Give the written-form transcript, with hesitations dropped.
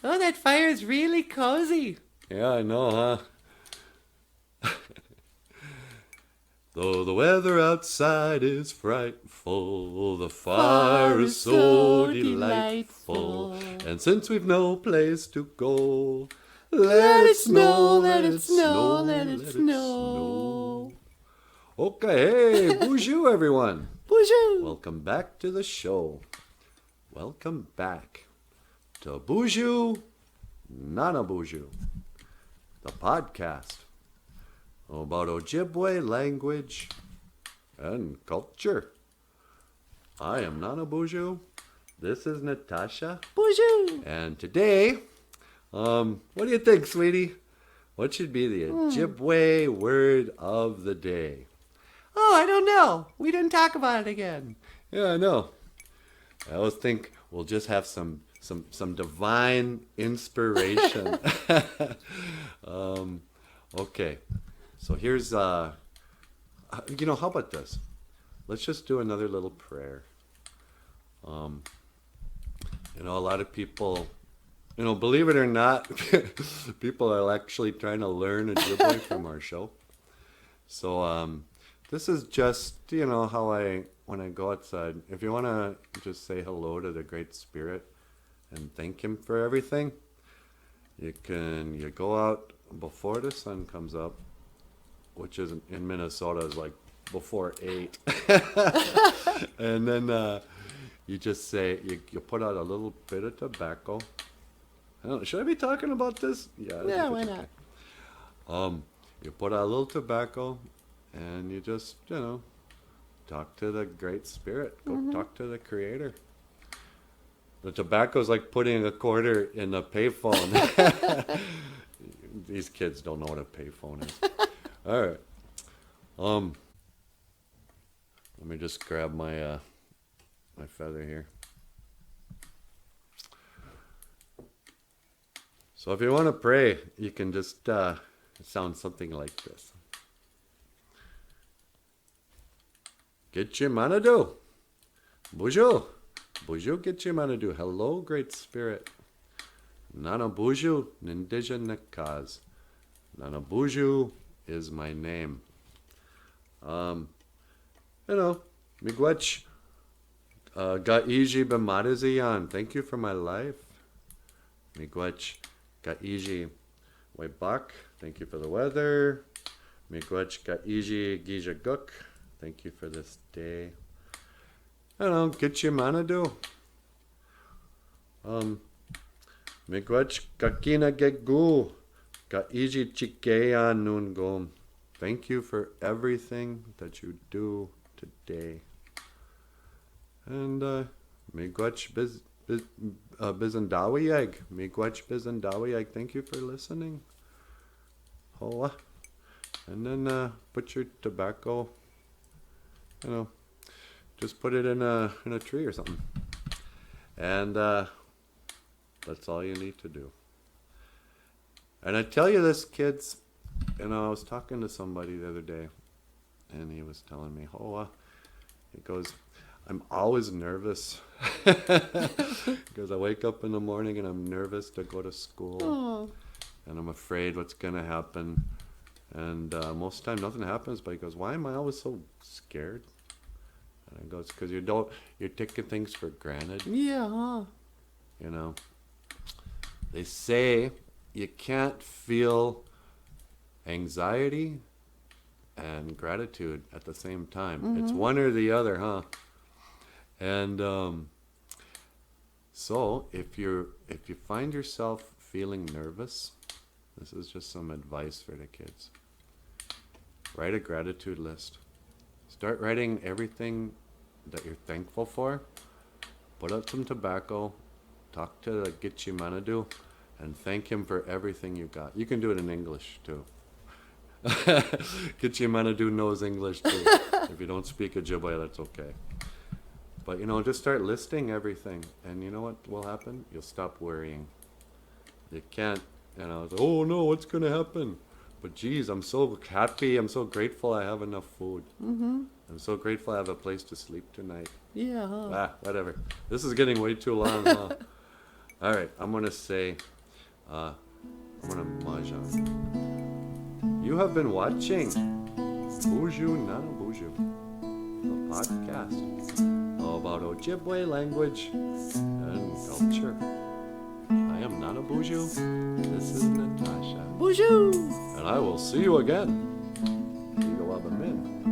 Oh, that fire is really cozy. Yeah, I know, huh? Though the weather outside is frightful, the fire Fire is is so so delightful. delightful. And since we've no place to go, let Let it it snow, snow, let let it it snow, snow, let it let it snow. snow. Okay, hey, bonjour everyone. BOOZHOO! Welcome back to the show. Welcome back to BOOZHOO, Nana BOOZHOO, the podcast about Ojibwe language and culture. I am Nana BOOZHOO. This is Natasha. BOOZHOO! And today, what do you think, sweetie? What should be the Ojibwe word of the day? Oh, I don't know. We didn't talk about it again. Yeah, I know. I always think we'll just have some divine inspiration. Okay, so here's how about this? Let's just do another little prayer. A lot of people, believe it or not, people are actually trying to learn Ojibwe from our show. So this is just, how when I go outside, if you want to just say hello to the Great Spirit and thank Him for everything, you go out before the sun comes up, which is in Minnesota is like before 8. And then you just say, you put out a little bit of tobacco. I don't know, should I be talking about this? Yeah, Yeah, I why think it's not? okay. You put out a little tobacco and you just, talk to the Great Spirit. Go talk to the Creator. The tobacco's like putting a quarter in a payphone. These kids don't know what a payphone is. All right. Let me just grab my my feather here. So if you want to pray, you can just sound something like this. Gichi-Manidoo. BOOZHOO. BOOZHOO Gichi-Manidoo. Hello, Great Spirit. Nana BOOZHOO Nindija Nakaz. Nana BOOZHOO is my name. Miigwech Gaiji Bemadaziyan. Thank you for my life. Miigwech Gaiji Waibak. Thank you for the weather. Miigwech Gaiji Gijaguk. Thank you for this day. Gichi-Manidoo. Miigwech Gakina Gegu. Gaiji Chikeya Nungom. Thank you for everything that you do today. And Miigwech Bizandawiyag. Miigwech Bizandawiyag. Thank you for listening. Hoa. And then put your tobacco, just put it in a tree or something. And that's all you need to do. And I tell you this, kids, I was talking to somebody the other day, and he was telling me, he goes, I'm always nervous. Because I wake up in the morning and I'm nervous to go to school. Oh. And I'm afraid what's going to happen. And most of the time nothing happens, but he goes, why am I always so scared? And I goes, because you're taking things for granted. Yeah, huh? They say you can't feel anxiety and gratitude at the same time. It's one or the other, huh? And so if you find yourself feeling nervous, this is just some advice for the kids. Write a gratitude list. Start writing everything that you're thankful for. Put out some tobacco. Talk to the Gichi-Manidoo and thank him for everything you got. You can do it in English too. Gichi-Manidoo knows English too. If you don't speak Ojibwe, that's okay. But just start listing everything, and you know what will happen? You'll stop worrying. You can't, oh no, what's gonna happen? But geez, I'm so happy, I'm so grateful I have enough food. I'm so grateful I have a place to sleep tonight. Yeah, huh? Whatever. This is getting way too long, huh? All right, I'm gonna say, I'm gonna mahjong. You have been watching BOOZHOO, Nana BOOZHOO, the podcast about Ojibwe language and culture. I am Nana BOOZHOO. This is Natasha. BOOZHOO! And I will see you again. Ego Min.